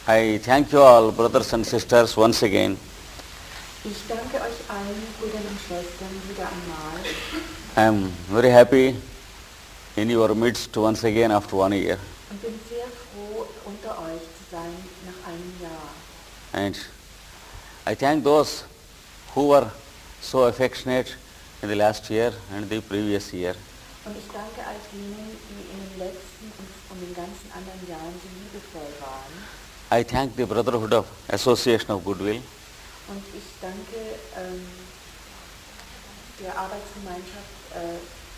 I thank you all, brothers and sisters, once again. Ich danke euch allen, Brüdern und Schwestern, wieder einmal. I am very happy in your midst once again after 1 year. Und bin sehr froh, unter euch zu sein nach einem Jahr. And I thank those who were so affectionate in the last year and the previous year. Und ich danke all denen, die in den letzten und den ganzen anderen Jahren so liebevoll waren. I thank the Brotherhood of Association of Goodwill. Und ich danke der Arbeitsgemeinschaft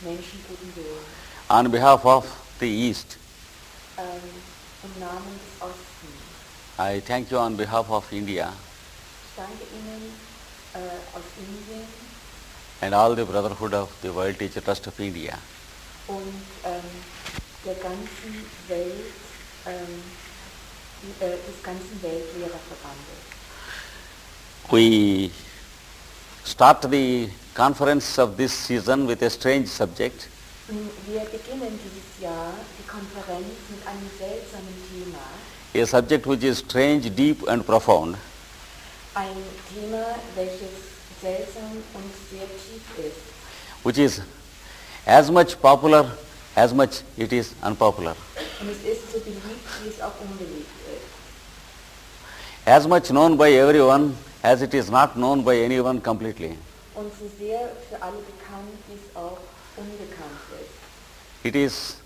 Menschen guten Willens. On behalf of the East, Im Namen des Ostens. I thank you on behalf of India Ich danke Ihnen aus Indien and all the Brotherhood of the World Teacher Trust of India. und der ganzen Welt, des ganzen Weltlehrerverbandes. We start the conference of this season with a strange subject. Wir beginnen dieses Jahr die Konferenz mit einem seltsamen Thema. A subject which is strange, deep and profound. Ein Thema, welches seltsam und sehr tief ist. Which is as much popular as much it is unpopular. Und es ist so beliebt, wie es auch unbeliebt ist. As much known by everyone as it is not known by anyone completely. Und so sehr für alle bekannt, wie es auch unbekannt ist. It is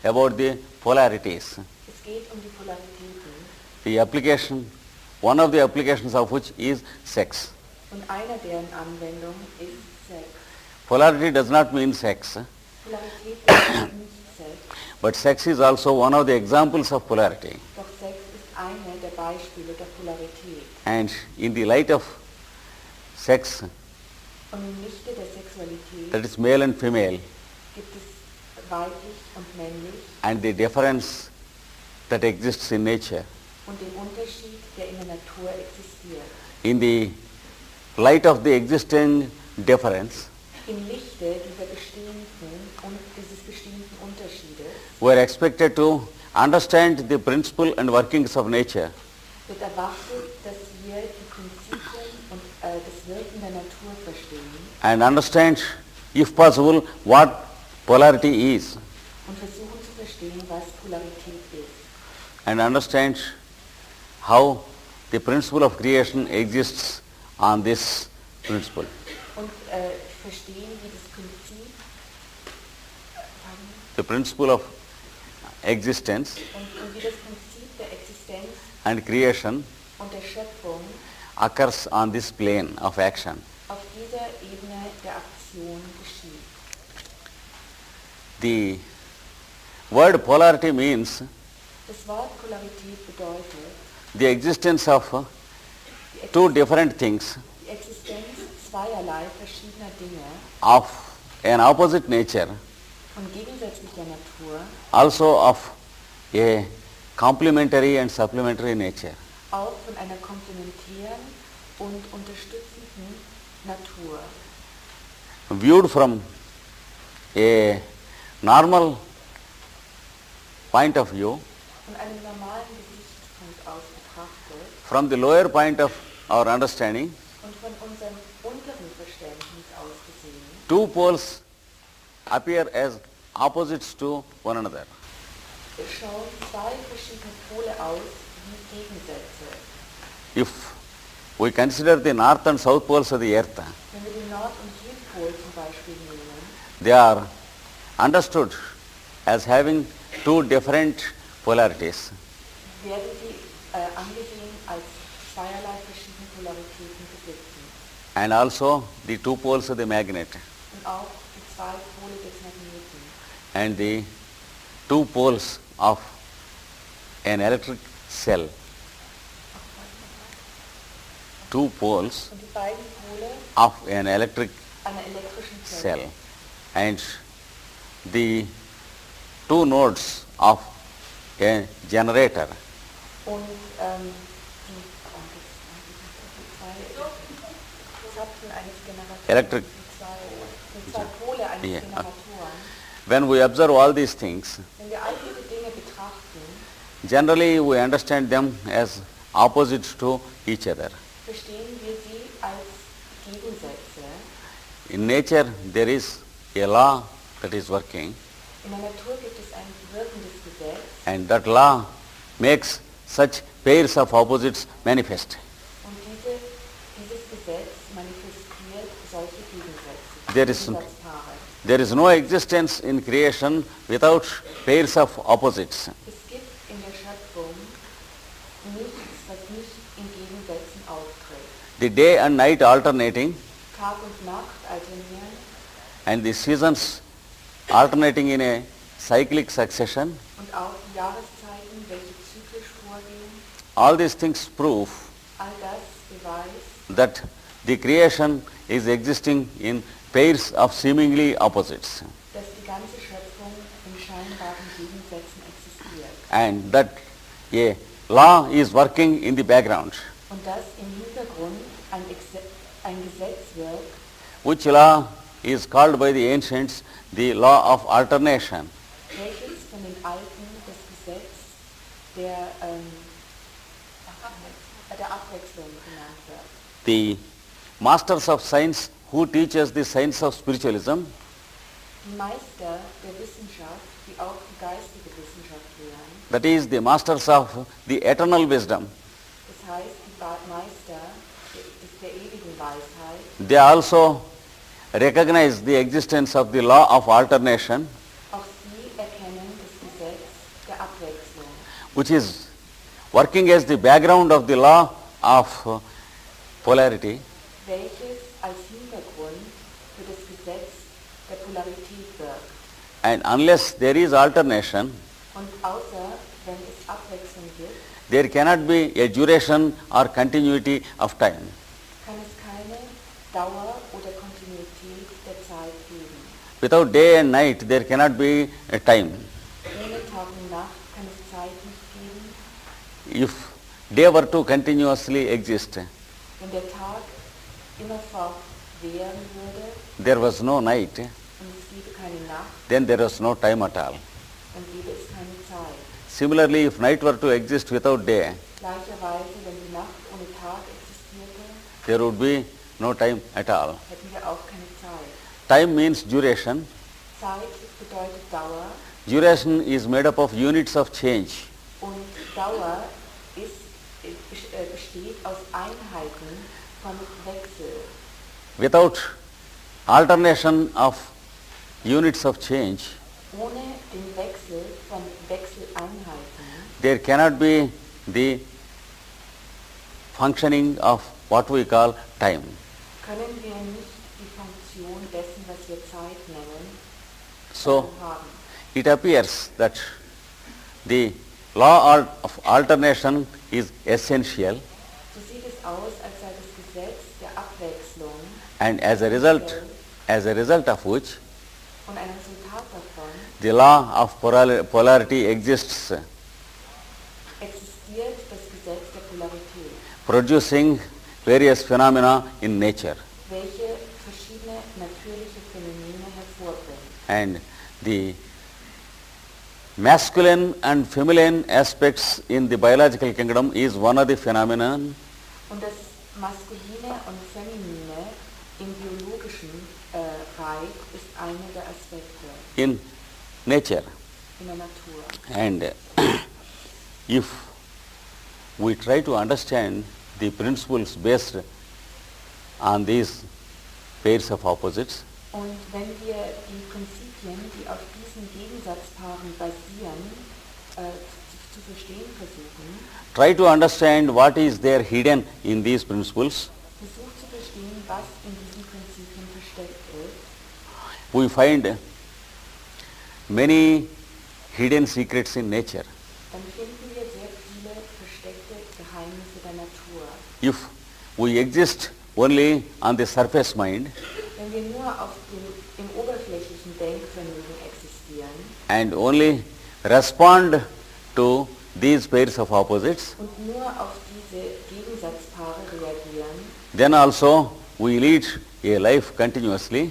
about the polarities. Es geht um die Polaritäten. The application, one of the applications of which is sex. Und einer deren Anwendung ist Sex. Polarity does not mean sex, Polarität ist nicht Sex, but sex is also one of the examples of polarity. doch Sex ist eine der Beispiele der Polarität. And in the light of sex, Und im Lichte der Sexualität that is male and female, gibt es weiblich und männlich and the difference that exists in nature. und den Unterschied, der in der Natur existiert. In the light of the existing difference, Im Lichte dieses bestehenden Unterschiedes we are expected to understand the principle and workings of nature wird erwartet, dass wir die Prinzipien und das Wirken der Natur verstehen and understand, if possible, what polarity is, und versuchen zu verstehen, was Polarität ist. and understand how the principle of creation exists on this principle. Und verstehen, wie das Prinzip The principle of existence und wie das Prinzip der Existenz and creation und der Schöpfung occurs on this plane of action. auf dieser Ebene der Aktion geschieht. The word polarity means Das Wort Polarität bedeutet the existence of two different things die Existenz zweierlei verschiedener Dinge of an opposite nature, von gegensätzlicher Natur, also of a complementary and supplementary nature. auch von einer komplementären und unterstützenden Natur. Viewed from a normal point of view, Von einem normalen Gesichtspunkt aus betrachtet from the lower point of our understanding, und von unserem unteren Verständnis aus gesehen, two poles appear as opposites to one another. schauen zwei verschiedene Pole aus wie Gegensätze. If we consider the north and south poles of the earth, Wenn wir den Nord- und Südpol zum Beispiel nehmen, they are understood as having two different polarities. werden sie angesehen als zweierlei verschiedene Polaritäten besitzen. And also the two poles of the magnet Und auch die zwei Pole des Magneten and the two poles of an electric cell. Two poles und die beiden Pole of an electric einer elektrischen cell Zelle and the two nodes of a generator. und die Zapfen eines Generators, Electric. die zwei Pole eines Yeah. Generatoren. When we observe all these things, Wenn wir all diese Dinge betrachten, Generally, we understand them as opposites to each other. Verstehen wir sie als Gegensätze. In nature, there is a law that is working, In der Natur gibt es ein wirkendes Gesetz and that law makes such pairs of opposites manifest. und dieses Gesetz manifestiert solche Gegensätze, There is- Gegensatzpaare. There is no existence in creation without pairs of opposites. Es gibt in der Schöpfung nichts, was nicht in Gegensätzen auftritt. The day and night alternating, Tag und Nacht alternieren and the seasons alternating in a cyclic succession. und auch die Jahreszeiten, welche zyklisch vorgehen. All these things prove All das beweist, that the creation is existing in pairs of seemingly opposites, dass die ganze Schöpfung in scheinbaren Gegensätzen existiert and that a law is working in the background. und dass im Hintergrund ein Gesetz wirkt, Which law is called by the ancients the law of alternation. welches von den Alten das Gesetz der Abwechslung genannt wird. The masters of science who teach us the science of spiritualism, Die Meister der Wissenschaft, die auch die geistige Wissenschaft lehren, that is the masters of the eternal wisdom, das heißt die Meister der ewigen Weisheit, they also recognize the existence of the law of alternation, auch sie erkennen das Gesetz der Abwechslung, which is working as the background of the law of polarity, welches als Hintergrund für das Gesetz der Polarität wirkt. and unless there is alternation, Und außer wenn es Abwechslung gibt, there cannot be a duration or continuity of time. kann es keine Dauer oder Kontinuität der Zeit geben. Without day and night, there cannot be a time. Ohne Tag und Nacht kann es Zeit nicht geben. If day were to continuously exist, Wenn der Tag immerfort währen würde there was no night, und es gäbe keine Nacht, then there was no time at all. dann gäbe es keine Zeit. Similarly, if night were to exist without day, Gleicherweise, wenn die Nacht ohne Tag existierte, there would be no time at all. hätten wir auch keine Zeit. Time means duration. Zeit bedeutet Dauer Duration is made up of units of change. und Dauer besteht aus Einheiten von Wechsel. Without alternation of units of change, Ohne den Wechsel von Wechseleinheiten there cannot be the functioning of what we call time. können wir nicht die Funktion dessen, was wir Zeit nennen, So haben. it appears that the law of alternation is essential, So sieht es aus, als sei das Gesetz der Abwechslung and as a result of which und ein Resultat davon the law of polarity exists, existiert das Gesetz der Polarität, producing various phenomena in nature. welche verschiedene natürliche Phänomene hervorbringt. And the masculine and feminine aspects in the biological kingdom is one of the phenomena, Und das Maskuline und Feminine im biologischen Reich ist einer der Aspekte in nature. in der Natur. And if we try to understand the principles based on these pairs of opposites, Und wenn wir die Prinzipien, die auf diesen Gegensatzpaaren basieren, zu verstehen versuchen, try to understand what is there hidden in these principles, versucht zu verstehen, was in diesen Prinzipien versteckt ist, we find many hidden secrets in nature. dann finden wir sehr viele versteckte Geheimnisse der Natur. If we exist only on the surface mind Wenn wir nur auf im oberflächlichen Denkvermögen existieren and only respond to these pairs of opposites, und nur auf diese Gegensatzpaare reagieren, then also we lead a life continuously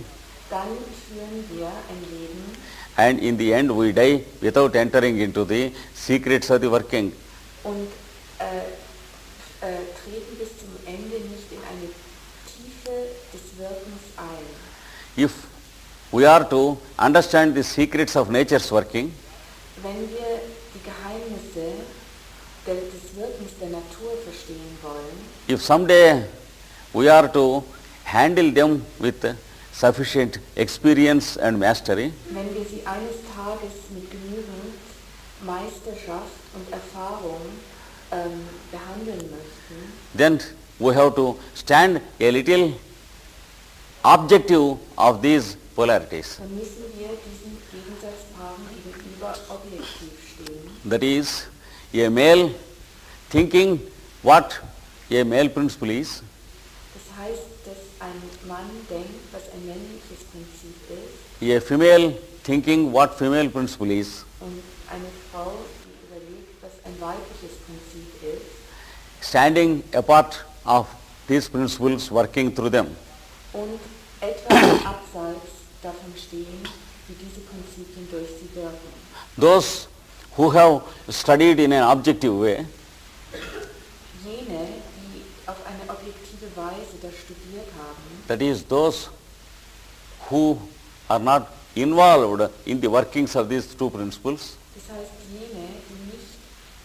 dann führen wir ein Leben and in the end we die without entering into the secrets of the working. und treten bis zum Ende nicht in eine Tiefe des Wirkens ein. If we are to understand the secrets of nature's working, Wenn wir die Geheimnisse des Wirkens der Natur verstehen wollen, if someday we are to handle them with sufficient experience and mastery, wenn wir sie eines Tages mit genügend Meisterschaft und Erfahrung behandeln möchten, then we have to stand a little objective of these polarities. dann müssen wir diesen Gegensatzpaaren gegenüber objektiv stehen. That is, a male thinking what a male principle is, Das heißt, dass ein Mann denkt, was ein männliches Prinzip ist, a female thinking what female principle is, und eine Frau, die überlegt, was ein weibliches Prinzip ist, standing apart of these principles working through them. und etwas abseits davon stehen, wie diese Prinzipien durch sie wirken. Those who have studied in an objective way, Jene, die auf eine objektive Weise das studiert haben, that is those who are not involved in the workings of these two principles, das heißt jene, die nicht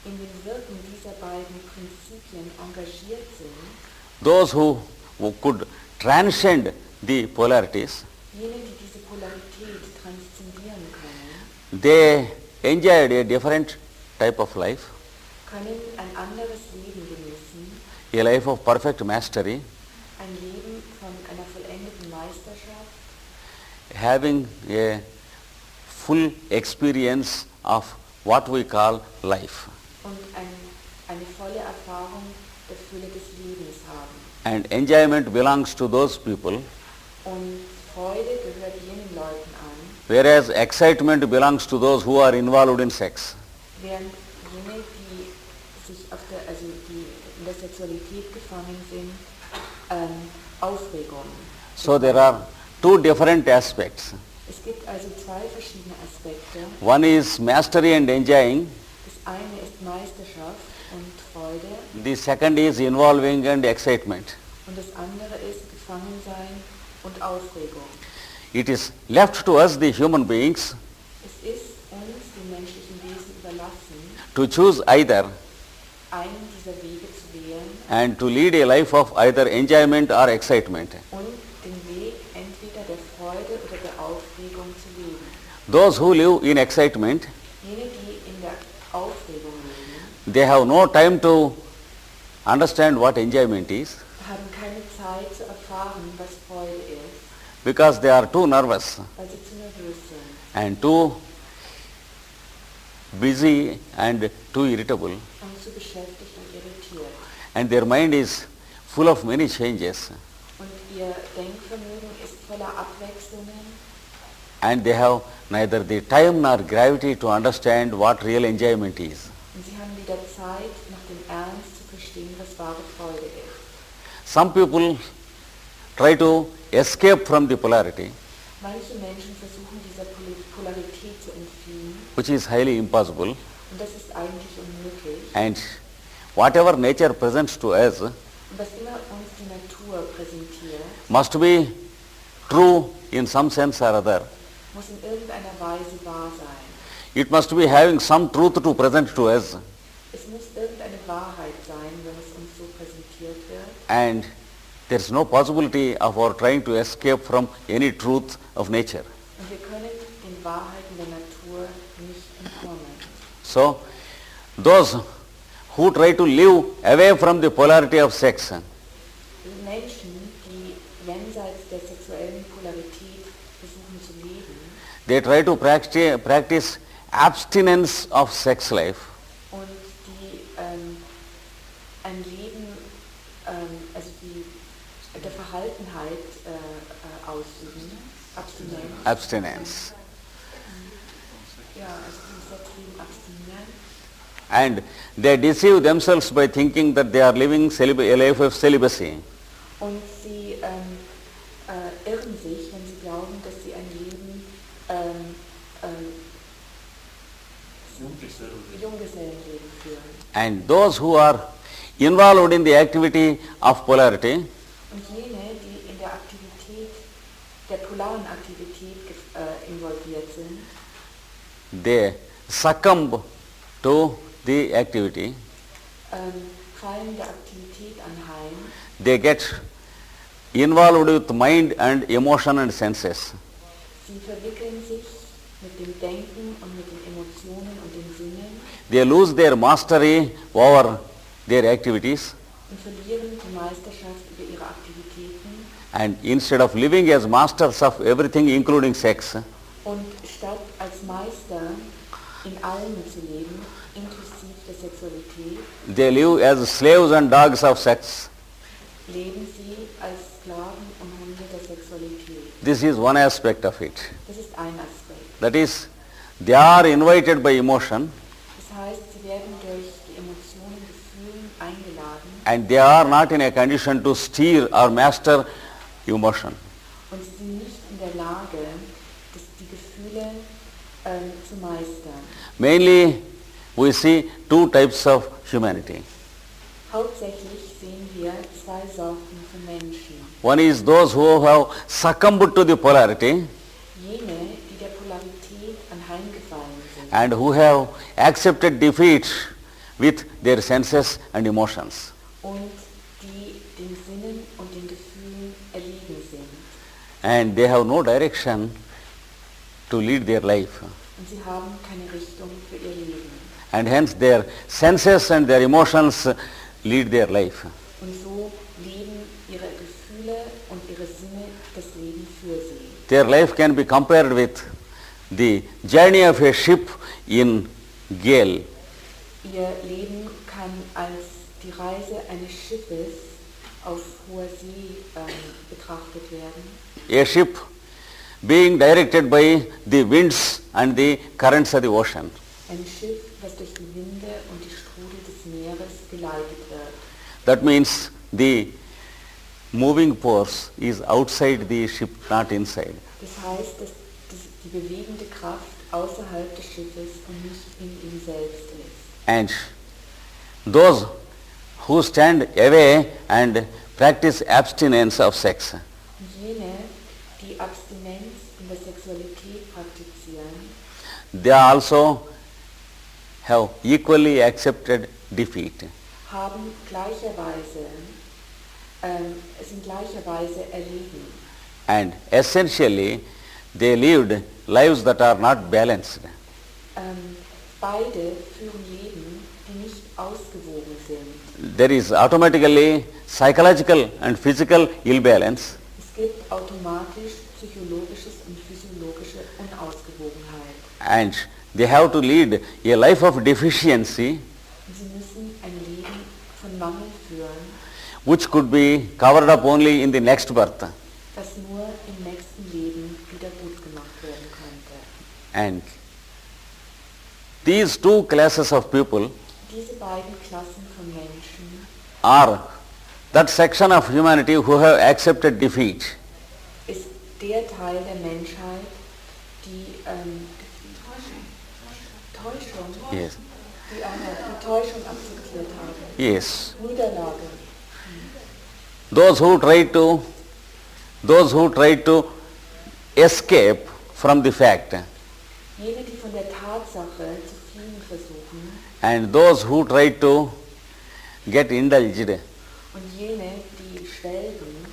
in dem Wirken dieser beiden Prinzipien engagiert sind, those who could transcend the polarities, jene, die diese Polarität transzendieren können, they enjoyed a different type of life, können ein anderes Leben genießen, a life of perfect mastery, ein Leben von einer vollendeten Meisterschaft, having a full experience of what we call life. und eine volle Erfahrung der Fülle des Lebens haben. And enjoyment belongs to those people, Und Freude gehört jenen Leuten an, whereas excitement belongs to those who are involved in sex. während jene, die sich die in der Sexualität gefangen sind, Aufregung. So there are two different aspects. Es gibt also zwei verschiedene Aspekte. One is mastery and enjoying, Das eine ist Meisterschaft und Freude the second is involving and excitement. und das andere ist Gefangensein und Aufregung. It is left to us, the human beings, Es ist uns, den menschlichen Wesen, überlassen, to choose either einen dieser Wege zu wählen and to lead a life of either enjoyment or excitement. und den Weg entweder der Freude oder der Aufregung zu leben. Those who live in excitement, Jene, die in der Aufregung leben, they have no time to understand what enjoyment is haben keine Zeit zu erfahren, was Freude ist, because they are too nervous weil sie zu nervös sind and too busy and too irritable, und zu beschäftigt und irritiert. and their mind is full of many changes, Und ihr Denkvermögen ist voller Abwechslungen and they have neither the time nor gravity to understand what real enjoyment is. und sie haben weder Zeit noch den Ernst zu verstehen, was wahre Freude ist. Some people try to escape from the polarity, Manche Menschen versuchen dieser Polarität zu entfliehen which is highly impossible, und das ist eigentlich unmöglich. and whatever nature presents to us Und was immer uns die Natur präsentiert, must be true in some sense or other. muss in irgendeiner Weise wahr sein. It must be having some truth to present to us, Es muss irgendeine Wahrheit sein, wenn es uns so präsentiert wird. and there is no possibility of our trying to escape from any truth of nature. Und wir können den Wahrheiten der Natur nicht entkommen. So, those who try to live away from the polarity of sex, Menschen, die jenseits der sexuellen Polarität versuchen zu leben they try to practice abstinence of sex life, und die ein Leben, also die der Verhaltenheit ausüben, abstinence. Ja, also die Sexleben abstinieren. And they deceive themselves by thinking that they are living a life of celibacy. Und sie irren sich, wenn sie glauben, dass sie ein Leben Junggesellenleben führen. And those who are involved in the activity of polarity, Und jene, die in der Aktivität, der polaren Aktivität involviert sind, they succumb to the activity. fallen der Aktivität anheim. They get involved with mind and emotion and senses. Sie verwickeln sich mit dem Denken und mit den Emotionen und den Sinnen They lose their mastery over their activities, und verlieren die Meisterschaft über ihre Aktivitäten. and instead of living as masters of everything including sex, Und statt als Meister in allem zu leben, inklusive der Sexualität, they live as slaves and dogs of sex. leben sie als Sklaven und Hunde der Sexualität. This is one aspect of it. Das ist ein Aspekt. That is, they are invited by emotion Das heißt, sie werden durch die Emotionen, Gefühlen eingeladen and they are not in a condition to steer or master emotion. und sie sind nicht in der Lage, die Gefühle zu meistern. Mainly, we see two types of humanity. Hauptsächlich sehen wir zwei Sorten von Menschen. One is those who have succumbed to the polarity Jene, die der Polarität anheimgefallen sind and who have accepted defeat with their senses and emotions. und die den Sinnen und den Gefühlen erliegen sind. And they have no direction to lead their life. Und sie haben keine Richtung für ihr Leben. And hence their senses and their emotions lead their life. Und so leben ihre Gefühle und ihre Sinne das Leben für sie. Their life can be compared with the journey of a ship in gale. Ihr Leben kann als die Reise eines Schiffes auf hoher See betrachtet werden. A ship being directed by the winds and the currents of the ocean. Ein Schiff, das durch die Winde und die Strudel des Meeres geleitet wird. That means the moving force is outside the ship, not inside. Das heißt, dass die bewegende Kraft außerhalb des Schiffes und nicht in ihm selbst ist. And those who stand away and practice abstinence of sex, Und jene, die Abstinenz in der Sexualität praktizieren, they also have equally accepted defeat. haben sind gleicherweise erlegen. And essentially, they lived lives that are not balanced. Beide führen Leben, die nicht ausgewogen sind. There is automatically psychological and physical ill balance, Es gibt automatisch psychologisches und physiologische Unausgewogenheit. and they have to lead a life of deficiency, Und sie müssen ein Leben von Mangel führen, which could be covered up only in the next birth. das nur im nächsten Leben wieder gut gemacht werden könnte. And these two classes of people Diese beiden Klassen von Menschen are that section of humanity who have accepted defeat. ist der Teil der Menschheit, die Täuschung, Yes. die Täuschung akzeptiert haben. Yes. Niederlage. Those who try to escape from the fact, Jene, die von der Tatsache zu fliehen versuchen, and those who try to get indulged, und jene, die schwelgen,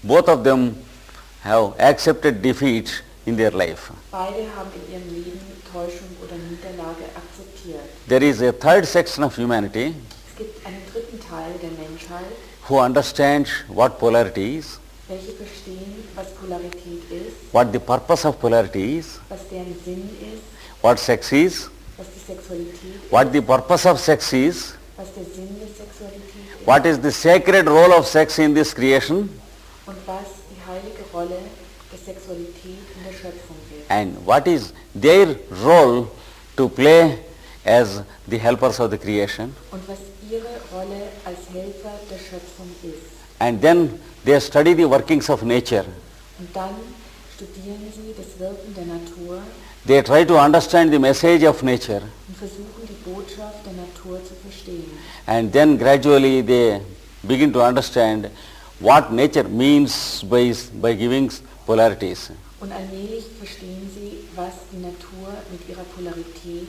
both of them have accepted defeat in their life. beide haben in ihrem Leben Täuschung oder Niederlage akzeptiert. There is a third section of humanity Es gibt einen dritten Teil der Menschheit, who understands what polarity is, welche verstehen, was Polarität ist, what the purpose of polarity is, was deren Sinn ist, what sex is, was die Sexualität ist, what the purpose of sex is, was der Sinn der Sexualität ist what is the sacred role of sex in this creation, und was die heilige Rolle der Sexualität in der Schöpfung ist. and what is their role to play as the helpers of the creation. Und was ihre Rolle als Helfer der Schöpfung ist. And then they study the workings of nature. Und dann studieren sie das Wirken der Natur They try to understand the message of nature, und versuchen die Botschaft der Natur zu verstehen. and then gradually they begin to understand what nature means by giving polarities. Und allmählich verstehen sie, was die Natur mit ihrer Polarität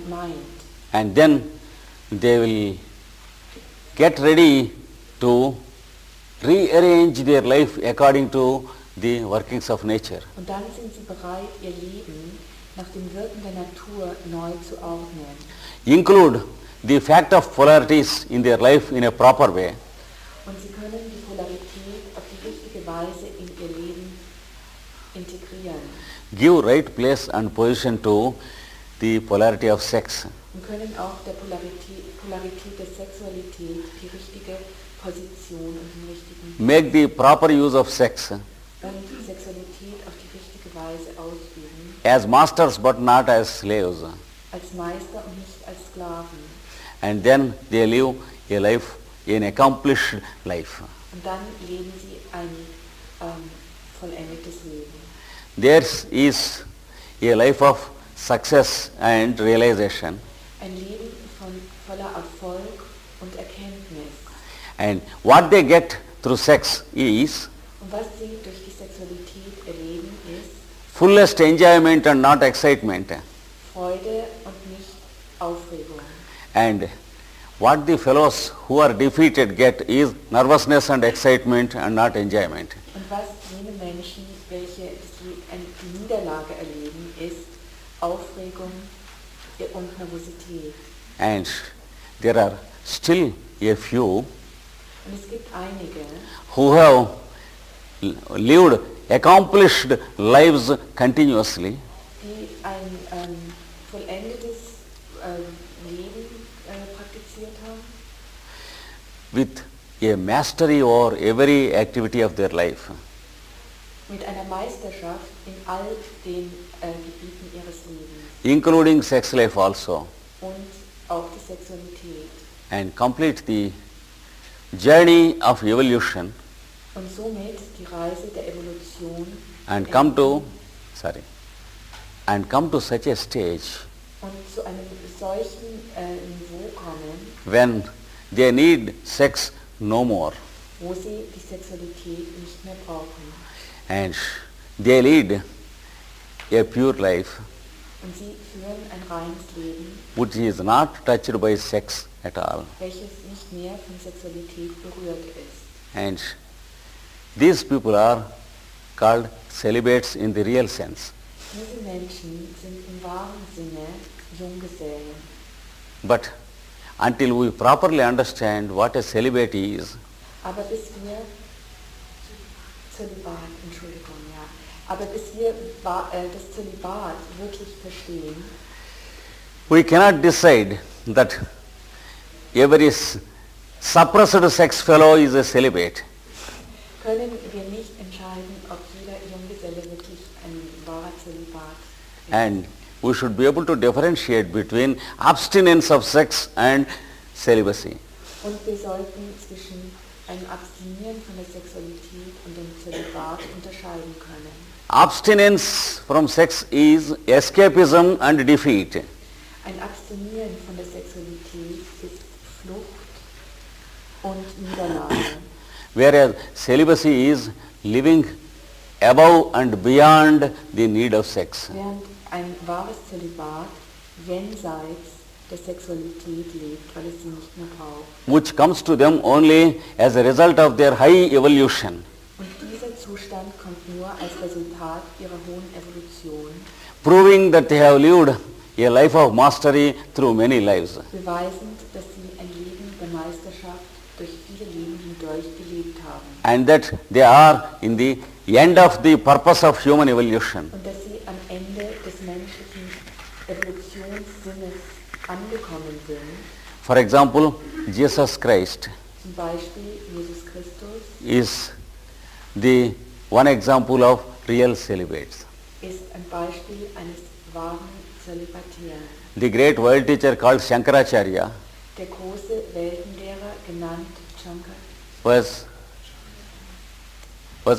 meint. And then they will get ready to rearrange their life according to the workings of nature. Und dann sind sie bereit, ihr Leben nach dem Wirken der Natur neu zu ordnen. Include the fact of polarities in their life in a proper way, Und sie können die Polarität auf die richtige Weise in ihr Leben integrieren give right place and position to the polarity of sex, und können auch der Polarität der Sexualität die richtige Position und den richtigen make the proper use of sex und die Sexualität auf die richtige Weise ausüben, as masters but not as slaves. als Meister und nicht als Sklaven. And then they live a life, an accomplished life. Und dann leben sie ein vollendetes Leben. Theirs is a life of success and realization. Ein Leben voller Erfolg und Erkenntnis. And what they get through sex is Und was sie durch die Sexualität erleben, ist fullest enjoyment and not excitement. Freude und nicht Aufregung. And what the fellows who are defeated get is nervousness and excitement and not enjoyment. Und was jene Menschen, welche die Niederlage erleben, ist Aufregung und Nervosität. And there are still a few Und es gibt einige, who have lived accomplished lives continuously, die ein vollendetes Leben praktiziert haben, with a mastery over every activity of their life. mit einer Meisterschaft in all den Gebieten ihres Lebens Including sex life also, und auch die Sexualität. and complete the journey of evolution Und somit die Reise der Evolution and come to such a stage und zu einem solchen Niveau kommen, when they need sex no more, wo sie die Sexualität nicht mehr brauchen. and they lead a pure life Und sie führen ein reines Leben, which is not touched by sex at all. welches nicht mehr von Sexualität berührt ist. And these people are called celibates in the real sense. Diese Menschen sind im wahren Sinne Junggesellen. But until we properly understand what a celibate is, Aber bis wir Zölibat, Entschuldigung, ja. Aber bis wir das Zölibat wirklich verstehen, we cannot decide that every suppressed sex fellow is a celibate. können wir nicht entscheiden, ob jeder Junggeselle wirklich ein wahrer Zölibat ist. And we should be able to differentiate between abstinence of sex and celibacy. Und wir sollten zwischen einem Abstinieren von der Sexualität und dem Zölibat unterscheiden können. Abstinence from sex is escapism and defeat. Ein Abstinieren von der Sexualität ist Flucht und Niederlage. Whereas celibacy is living above and beyond the need of sex. Während ein wahres Zölibat jenseits der Sexualität lebt, weil es sie nicht mehr braucht. Which comes to them only as a result of their high evolution, Und dieser Zustand kommt nur als Resultat ihrer hohen Evolution, proving that they have lived a life of mastery through many lives. beweisend, dass sie ein Leben der Meisterschaft durch viele Leben hindurch gelebt haben. And that they are in the end of the purpose of human evolution. Und dass sie am Ende des menschlichen Evolutionssinnes angekommen sind. For example, Jesus Christ Zum Beispiel Jesus Christus is the one example of real celibates. ist ein Beispiel eines wahren Zölibatären. The great world teacher called Shankaracharya Der große Weltenlehrer, genannt Shankar, was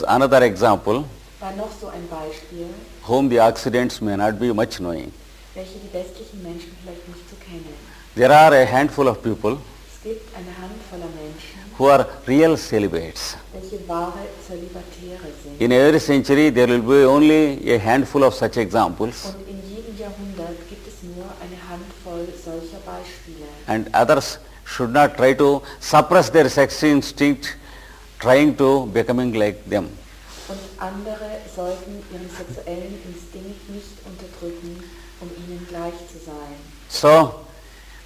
another example war noch so ein Beispiel, whom the Occidents may not be much knowing. welche die westlichen Menschen vielleicht nicht so kennen. There are a handful of people Es gibt eine Handvoll Menschen, who are real celibates. welche wahre Zölibatäre sind. In every century there will be only a handful of such examples, Und in jedem Jahrhundert gibt es nur eine Handvoll solcher Beispiele. and others should not try to suppress their sex instinct trying to becoming like them. Und andere sollten ihren sexuellen Instinkt nicht unterdrücken, um ihnen gleich zu sein. So,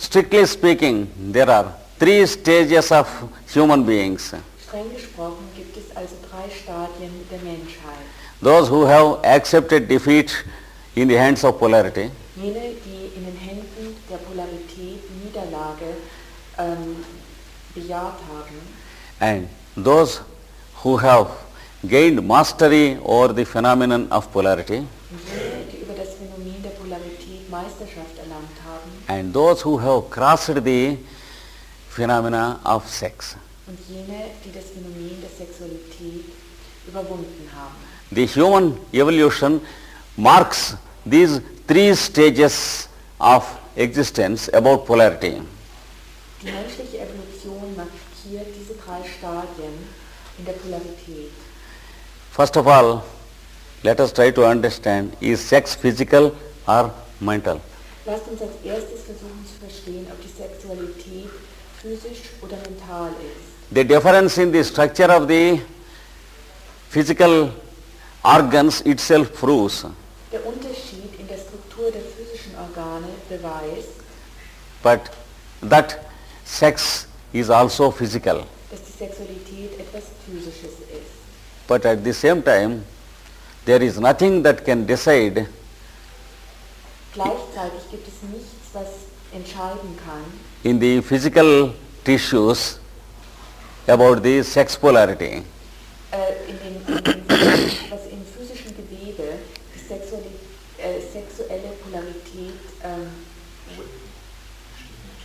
strictly speaking, there are three stages of human beings. Streng gesprochen gibt es also 3 Stadien der Menschheit. Those who have accepted defeat in the hands of polarity, Jene, die in den Händen der Polarität Niederlage bejaht haben, and those who have gained mastery over the phenomenon of polarity, und jene, die über das Phänomen der Polarität Meisterschaft erlangt haben, and those who have crossed the phenomena of sex. und jene, die das Phänomen der Sexualität überwunden haben. The human evolution marks these 3 stages of existence about polarity. Die menschliche Evolution markiert diese 3 Stadien in der Polarität. First of all, let us try to understand, is sex physical or mental? Lasst uns als erstes versuchen zu verstehen, ob die Sexualität physisch oder mental ist. The difference in the structure of the physical organs itself proves, Der Unterschied in der Struktur der physischen Organe beweist, but that sex is also physical. dass die Sexualität etwas Physisches ist. But at the same time, there is nothing that can decide Gleichzeitig gibt es nichts, was entscheiden kann in the physical tissues about the sex polarity. Was im physischen Gewebe die sexuelle Polarität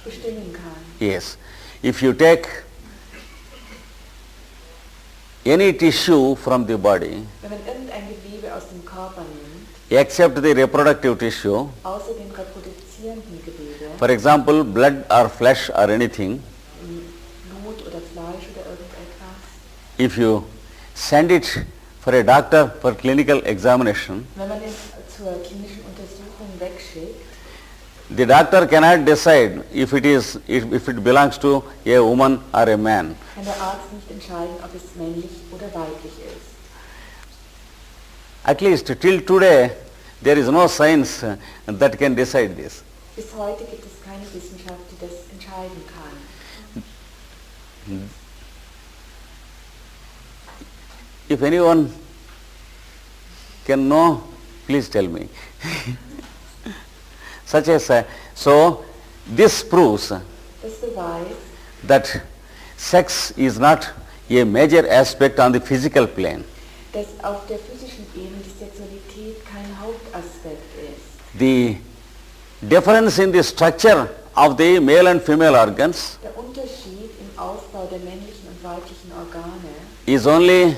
bestimmen kann. Yes. If you take any tissue from the body, Wenn man irgendein Gewebe aus dem Körper nimmt, except the reproductive tissue, außer dem reproduzierenden Gewebe, for example, blood or flesh or anything, wie Blut oder Fleisch oder irgendetwas, if you send it for a doctor for clinical examination, wenn man es zur klinischen Untersuchung wegschickt, the doctor cannot decide if it belongs to a woman or a man. kann der Arzt nicht entscheiden, ob es männlich oder weiblich ist. At least till today, there is no science that can decide this. Bis heute gibt es keine Wissenschaft, die das entscheiden kann. If anyone can know, please tell me. Such as, so this proves Das beweist, that sex is not a major aspect on the physical plane. dass auf der physischen Ebene die Sexualität kein Hauptaspekt ist. The difference in the structure of the male and female organs Der Unterschied im Aufbau der männlichen und weiblichen Organe is only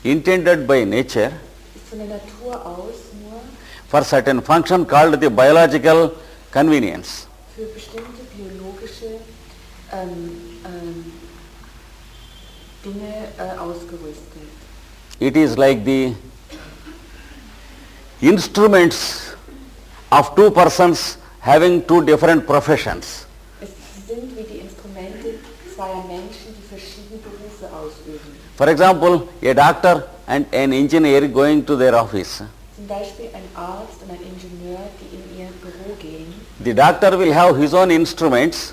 intended by nature ist von der Natur aus nur for certain function called the biological convenience. für bestimmte biologische Dinge ausgerüstet. It is like the instruments of 2 persons having 2 different professions. Sie sind wie die Instrumente zweier Menschen, die verschiedene Berufe ausüben. For example, a doctor and an engineer going to their office. Zum Beispiel ein Arzt und ein Ingenieur, die in ihr Büro gehen. The doctor will have his own instruments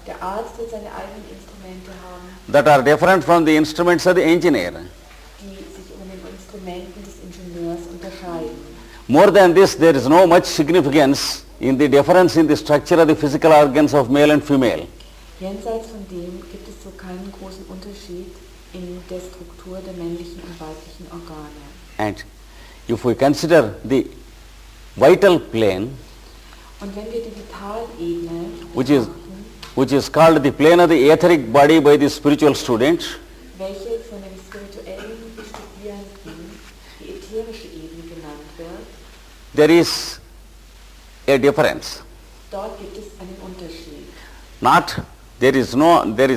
Der Arzt wird seine eigenen Instrumente haben, that are different from the instruments of the engineer. die sich von den Instrumenten des Ingenieurs unterscheiden. More than this, there is no much significance in the difference in the structure of the physical organs of male and female. Jenseits von dem gibt es so keinen großen Unterschied in der Struktur der männlichen und weiblichen Organe. And if we consider the vital plane, Und wenn wir die Vitalebene which is called the plane of the etheric body by the spiritual students, welche von den spirituellen Studierenden die Leben genannt wird, there is a difference. dort gibt es einen Unterschied. There is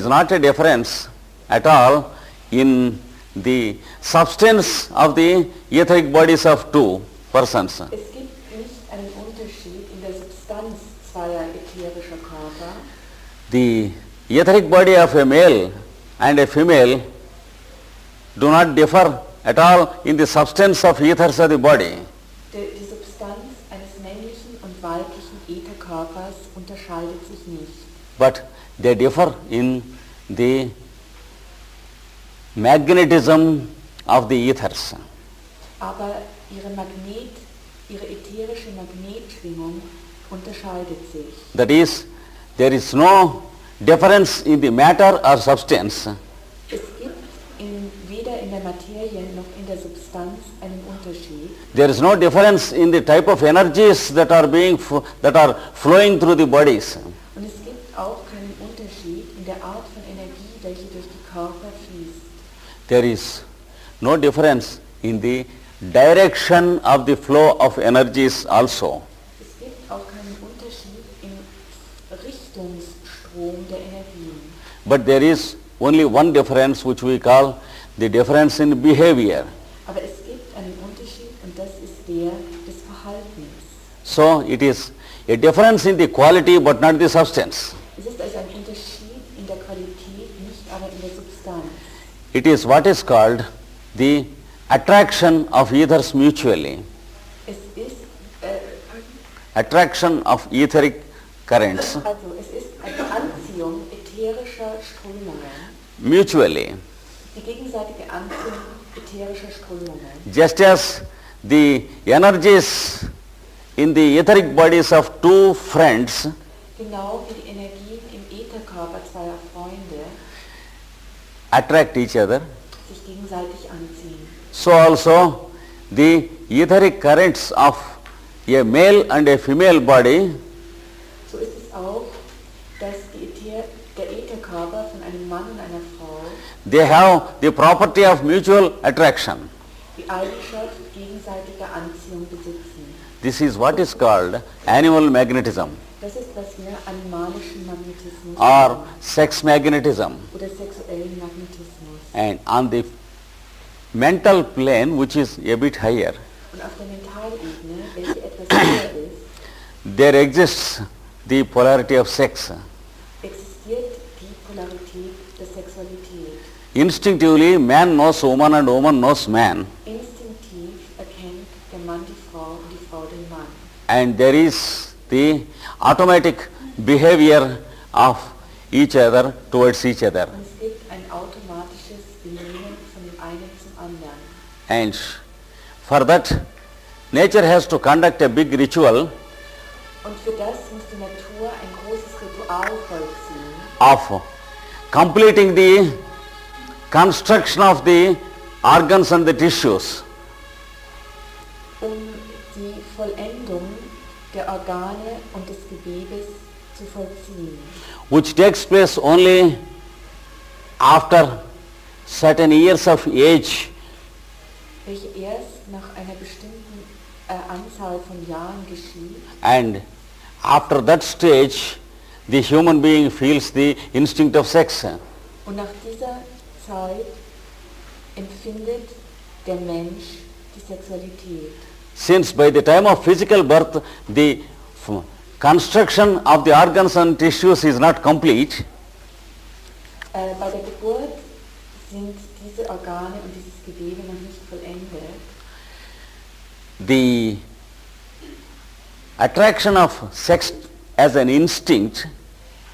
not a difference at all in the substance of the etheric bodies of two persons. Es gibt nicht einen Unterschied in der Substanz zweier ätherischer Körper. The etheric body of a male and a female do not differ at all in the substance of ethers of the body. Die Substanz eines männlichen und weiblichen Ätherkörpers unterscheidet sich nicht. But they differ in the magnetism of the ethers. Aber ihre ätherische Magnetschwingung unterscheidet sich. That is, there is no difference in the matter or substance. Es gibt weder in der Materie noch in der Substanz einen Unterschied. There is no difference in the type of energies that are flowing through the bodies. Und es gibt auch keinen Unterschied in der Art von Energie, welche durch die Körper fließt. There is no difference in the direction of the flow of energies also. Es gibt auch keinen Unterschied im Richtungsstrom der Energien. But there is only one difference which we call the difference in behavior. Aber es gibt einen Unterschied und das ist der des Verhaltens. So it is a difference in the quality but not the substance. Es ist also ein Unterschied in der Qualität, nicht aber in der Substanz. It is what is called the attraction of ethers mutually. Es ist, Attraction of etheric currents es ist eine Anziehung ätherischer Strömungen, mutually. die gegenseitige Anziehung ätherischer Strömungen. Just as the energies in the etheric bodies of two friends Genau wie die Energien im Ätherkörper zweier Freunde attract each other, sich gegenseitig anziehen. so also the etheric currents of a male and a female body So ist es auch, dass der Ätherkörper von einem Mann und einer Frau they have the property of mutual attraction. die Eigenschaft gegenseitiger Anziehung besitzen. This is what is called animal magnetism Das ist, was wir animalischen Magnetismus or sex magnetism. oder sexuellen Magnetismus. And on the mental plane, which is a bit higher, Und auf der Mentalebene, welche etwas höher ist, there exists the polarity of sex. existiert die Polarität der Sexualität. Instinctively, man knows woman and woman knows man. Instinktiv erkennt der Mann die Frau und die Frau den Mann. And there is the automatic behavior of each other towards each other. Und es gibt ein automatisches Benehmen von dem einen zum anderen. And for that, nature has to conduct a big ritual Und für das muss die Natur ein großes Ritual vollziehen, of completing the construction of the organs and the tissues. um die Vollendung der Organe und des Gewebes zu vollziehen, Which takes place only after certain years of age, welche erst nach einer bestimmten Anzahl von Jahren geschieht. and after that stage the human being feels the instinct of sex. Und nach dieser Zeit empfindet der Mensch die Sexualität. Since by the time of physical birth the construction of the organs and tissues is not complete, Bei der Geburt sind diese Organe und dieses Gewebe noch nicht vollendet. the attraction of sex as an instinct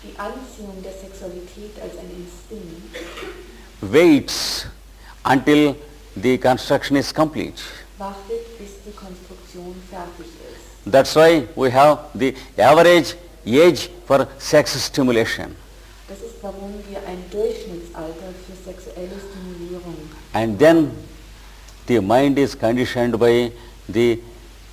Die Anziehung der Sexualität als ein Instinkt waits until the construction is complete. wartet, bis die Konstruktion fertig ist. That's why we have the average age for sex stimulation. Das ist, warum wir ein Durchschnittsalter für sexuelle Stimulierung And then the mind is conditioned by the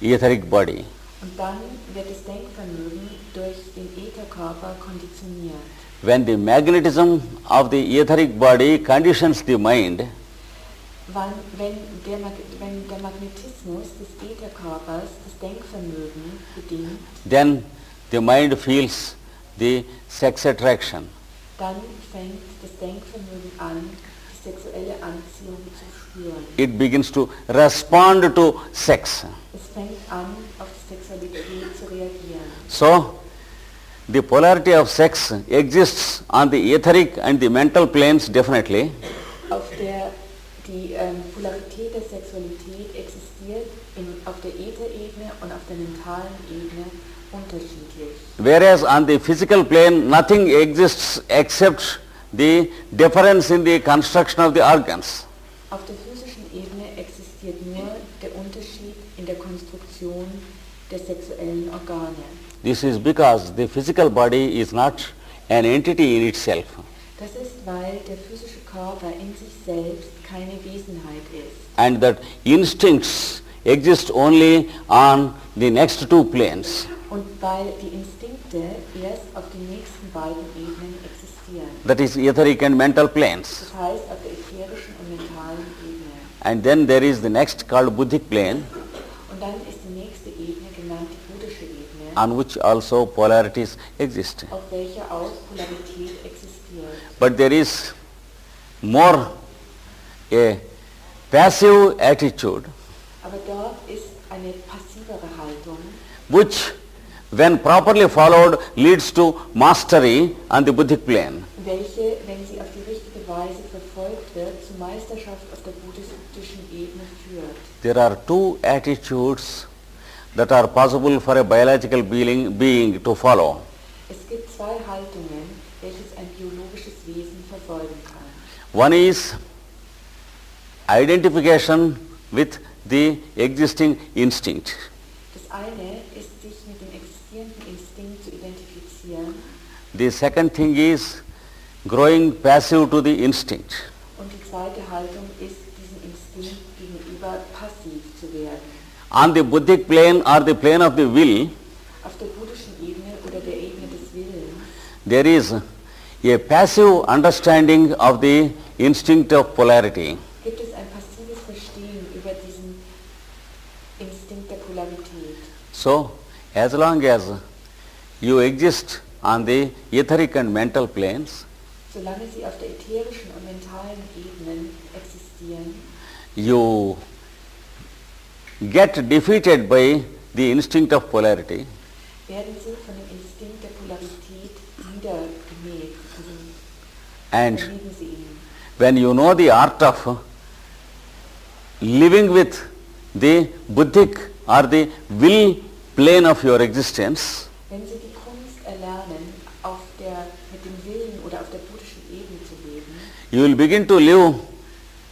etheric body. und dann wird das Denkvermögen durch den Ätherkörper konditioniert. When the magnetism of the etheric body conditions the mind, Wenn der Magnetismus des Ätherkörpers das Denkvermögen bedingt, then the mind feels the sex attraction. dann fängt das Denkvermögen an, die sexuelle Anziehung zu spüren. It begins to respond to sex. Es fängt an, auf die Sexualität zu reagieren. So, the polarity of sex exists on the etheric and the mental planes definitely, Die Polarität der Sexualität existiert auf der Ätherebene und auf der mentalen Ebene unterschiedlich. whereas on the physical plane nothing exists except the difference in the construction of the organs. Auf der physischen Ebene existiert nur der Unterschied in der Konstruktion der sexuellen Organe. This is because the physical body is not an entity in itself. Das ist, weil der physische Körper in sich selbst keine Wesenheit ist. And that instincts exist only on the next two planes. Und weil die Instinkte erst auf den nächsten beiden Ebenen existieren. That is etheric and mental planes. Das heißt auf der ätherischen und mentalen Ebene. And then there is the next called Buddhic plane, Und dann ist die nächste Ebene genannt die buddhische Ebene, on which also polarities exist. auf welcher auch Polarität existiert. But there is more a passive attitude, Aber dort ist eine passivere Haltung, which when properly followed leads to mastery on the Buddhic plane. welche, wenn sie auf die richtige Weise verfolgt wird, zu Meisterschaft auf der buddhistischen Ebene führt. There are two attitudes that are possible for a biological being to follow. Es gibt zwei Haltungen, welches ein biologisches Wesen verfolgen kann. One is identification with the existing instinct. Das eine ist, sich mit dem existierenden Instinkt zu identifizieren, The second thing is growing passive to the instinct. und die zweite Haltung ist, diesem Instinkt gegenüber passiv zu werden. On the Buddhic plane or the plane of the will, Auf der buddhischen Ebene oder der Ebene des Willens there is a passive understanding of the instinct of polarity. gibt es ein passives Verstehen über diesen Instinkt der Polarität. So, as long as you exist on the etheric and mental planes, Solange sie auf der ätherischen und mentalen Ebenen existieren, you get defeated by the instinct of polarity, werden sie von dem Instinkt der Polarität niedergemäht. and Erliegen sie ihn. when you know the art of living with the Buddhic or the will plane of your existence, Wenn sie die Kunst erlernen, mit dem Willen oder auf der buddhischen Ebene zu leben, you will begin to live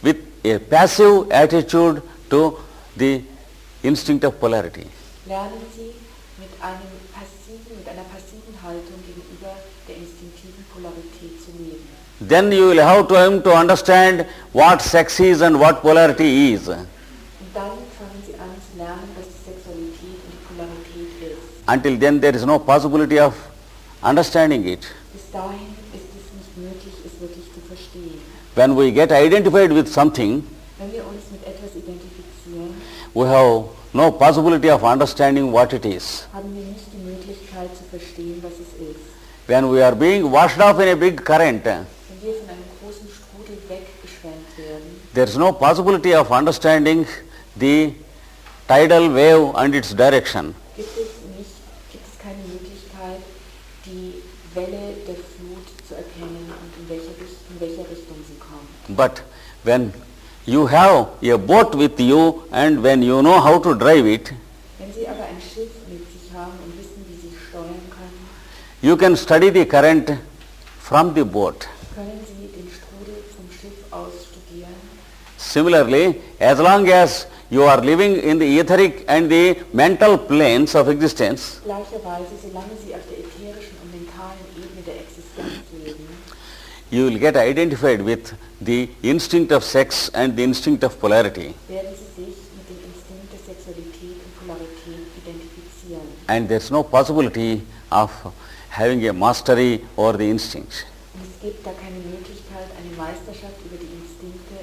with a passive attitude to the instinct of polarity. lernen sie mit einer passiven Haltung gegenüber der instinktiven Polarität zu leben. Then you will have to understand what sex is and what polarity is. Und dann fangen sie an zu lernen, was die Sexualität und die Polarität ist. Until then there is no possibility of understanding it. Bis dahin ist es nicht möglich, es wirklich zu verstehen. When we get identified with something, Wenn wir uns mit etwas identifizieren, we have no possibility of understanding what it is. haben wir nicht die Möglichkeit zu verstehen, was es ist. When we are being washed off in a big current, Wenn wir von einem großen Strudel weggeschwemmt werden, there is no possibility of understanding the tidal wave and its direction. gibt es keine Möglichkeit, die Welle der Flut zu erkennen und in welcher Richtung sie kommt. But when you have a boat with you and when you know how to drive it, Wenn sie aber ein Schiff mit sich haben und wissen, wie sie steuern können, you can study the current from the boat. können sie den Strudel vom Schiff aus studieren. Similarly, as long as you are living in the etheric and the mental planes of existence, Gleicherweise, solange sie auf der ätherischen und mentalen Ebene der Existenz leben, you will get identified with the instinct of sex and the instinct of polarity. werden sie sich mit dem Instinkt der Sexualität und Polarität identifizieren. And there is no possibility of having a mastery over the instincts. Und es gibt da keine Möglichkeit, eine Meisterschaft über die Instinkte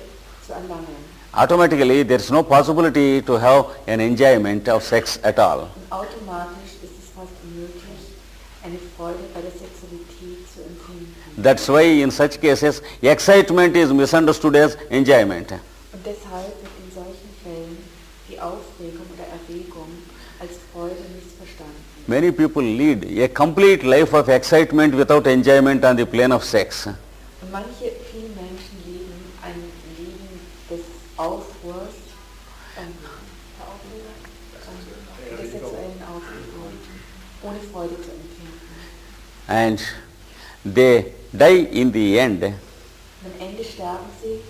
zu erlangen. automatically there is no possibility to have an enjoyment of sex at all. Und automatisch ist es fast unmöglich, eine Freude bei der Sexualität zu empfinden. That's why in such cases excitement is misunderstood as enjoyment. Und deshalb wird in solchen Fällen die Aufregung oder Erregung als Freude missverstanden. Many people lead a complete life of excitement without enjoyment on the plane of sex. Und viele Menschen leben ein Leben des Aufruhrs, der sexuellen Aufregung, ohne Freude zu empfinden. And they die in the end Und am Ende sterben sie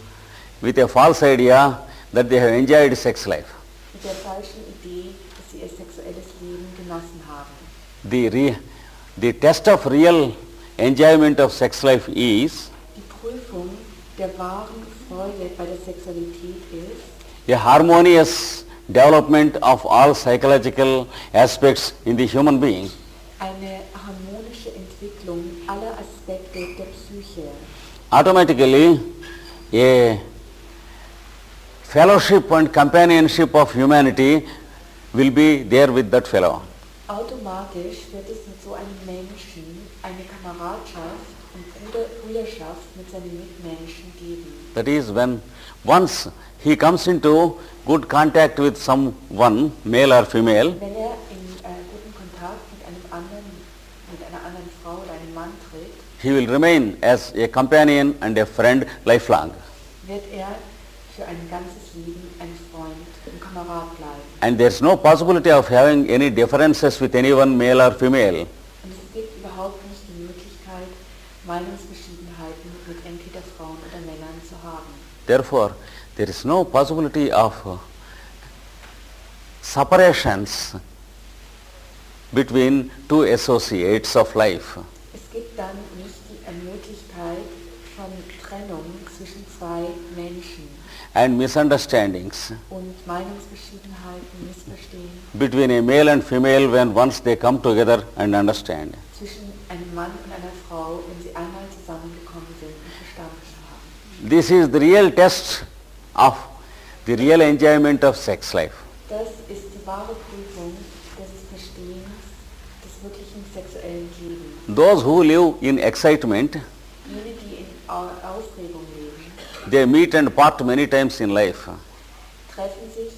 with a false idea that they have enjoyed sex life. mit der falschen Idee, dass sie ihr sexuelles Leben genossen haben. The test of real enjoyment of sex life is Die Prüfung der wahren Freude bei der Sexualität ist a harmonious development of all psychological aspects in the human being. eine harmonische Entwicklung aller Aspekte der Psyche. Automatically, a fellowship and companionship of humanity will be there with that fellow. Automatisch wird es mit so einem Menschen eine Kameradschaft und Brüderschaft mit seinen Mitmenschen geben. That is, when once he comes into good contact with someone, male or female, Wenn er in guten Kontakt mit einer anderen Frau oder einem Mann tritt, he will remain as a companion and a friend lifelong. wird er für ein ganzes Leben ein Freund und Kamerad bleiben. And there is no possibility of having any differences with anyone, male or female. Und es gibt überhaupt nicht die Möglichkeit, Meinungsverschiedenheiten mit entweder Frauen oder Männern zu haben. Therefore, there is no possibility of separations between two associates of life. Es gibt dann nicht die Möglichkeit von Trennung zwischen zwei Menschen And misunderstandings und Meinungsverschiedenheiten, Missverstehen between a male and female when once they come together and understand. zwischen einem Mann und einer Frau, wenn sie einmal zusammengekommen sind und verstanden haben. This is the real test of the real enjoyment of sex life. Das ist die wahre Prüfung des Verstehens des wirklichen sexuellen Lebens. Those who live in excitement, Jene, die in Aufregung leben, they meet and part many times in life. treffen sich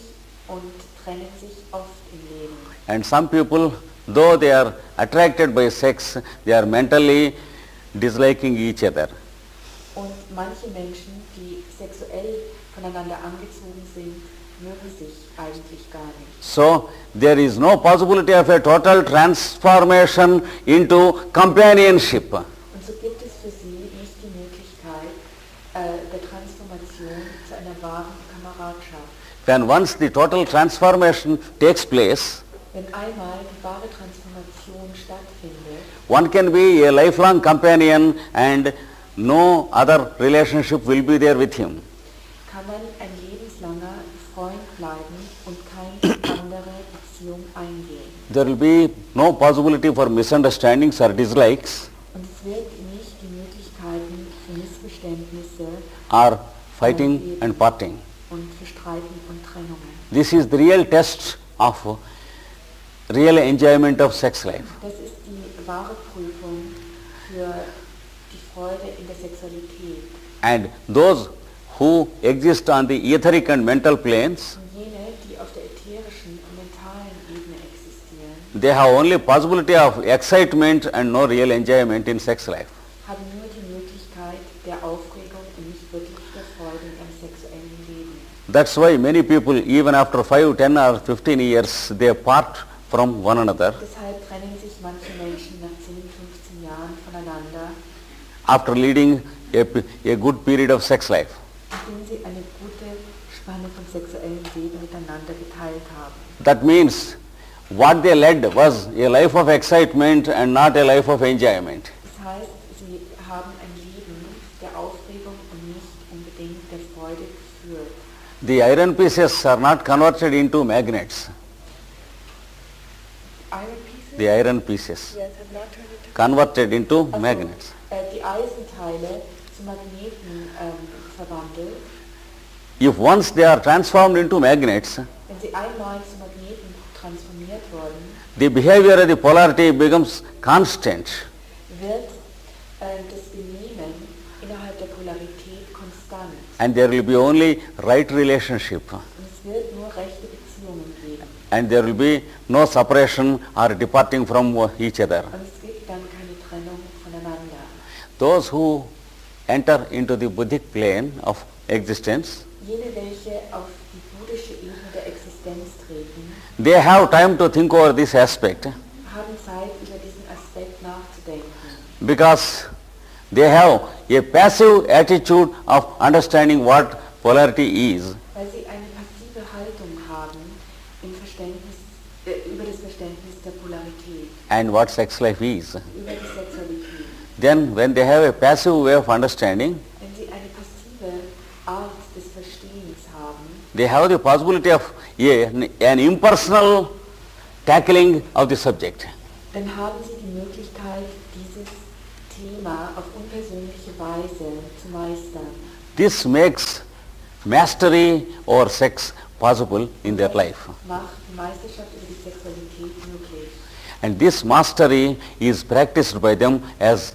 und trennen sich oft im Leben. And some people, though they are attracted by sex, they are mentally disliking each other. Und manche Menschen, die sexuell voneinander angezogen sind, mögen sich eigentlich gar nicht. So there is no possibility of a total transformation into companionship. Und so gibt es für sie nicht die Möglichkeit der Transformation zu einer wahren Kameradschaft. When once the total transformation takes place, Wenn einmal die wahre Transformation stattfindet, one can be a lifelong companion and no other relationship will be there with him. kann man ein lebenslanger Freund bleiben und keine andere Beziehung eingehen. There will be no possibility for misunderstandings or dislikes Und es wird nicht die Möglichkeiten für Missverständnisse or fighting and parting. und für Streiten und Trennungen. This is the real test of real enjoyment of sex life. Das ist die wahre Prüfung für die Freude in der Sexualität. And those who exist on the etheric and mental planes, Und jene, die auf der ätherischen und mentalen Ebene existieren, they have only possibility of excitement and no real enjoyment in sex life. haben nur die Möglichkeit der Aufregung und nicht wirklich der Freude in einem sexuellen Leben. That's why many people, even after 5, 10 or 15 years, they part from one another Deshalb trennen sich manche Menschen nach 10, 15 Jahren voneinander, after leading a good period of sex life. nachdem sie eine gute Spanne von sexuellem Leben miteinander geteilt haben. That means what they led was a life of excitement and not a life of enjoyment. Das heißt, sie haben ein Leben der Aufregung und nicht unbedingt der Freude geführt. The iron pieces are not converted into magnets. Iron pieces? The iron pieces Yes, have not turned into converted into Also, magnets. die Eisenteile zu Magneten verwandelt. if once they are transformed into magnets, Wenn sie einmal zu Magneten transformiert wurden, the behavior of the polarity becomes constant. wird das Benehmen innerhalb der Polarität konstant. And there will be only right relationship. Und es wird nur rechte Beziehungen geben. And there will be no separation or departing from each other. Und es gibt dann keine Trennung voneinander. Those who enter into the Buddhic plane of existence, Jene, welche auf die buddhische Ebene der Existenz treten, they have time to think over this aspect haben Zeit, über diesen Aspekt nachzudenken. because they have a passive attitude of understanding what polarity is, Weil sie eine passive Haltung haben im Verständnis, über das Verständnis der Polarität, and what sex life is. über die Sexualität. Then when they have a passive way of understanding, Wenn sie eine passive Art des Verstehens haben, they have the possibility of an impersonal tackling of the subject. dann haben sie die Möglichkeit, dieses Thema auf unpersönliche Weise zu meistern. This makes mastery over sex possible in their life. Macht die Meisterschaft über die Sexualität möglich. And this mastery is practiced by them as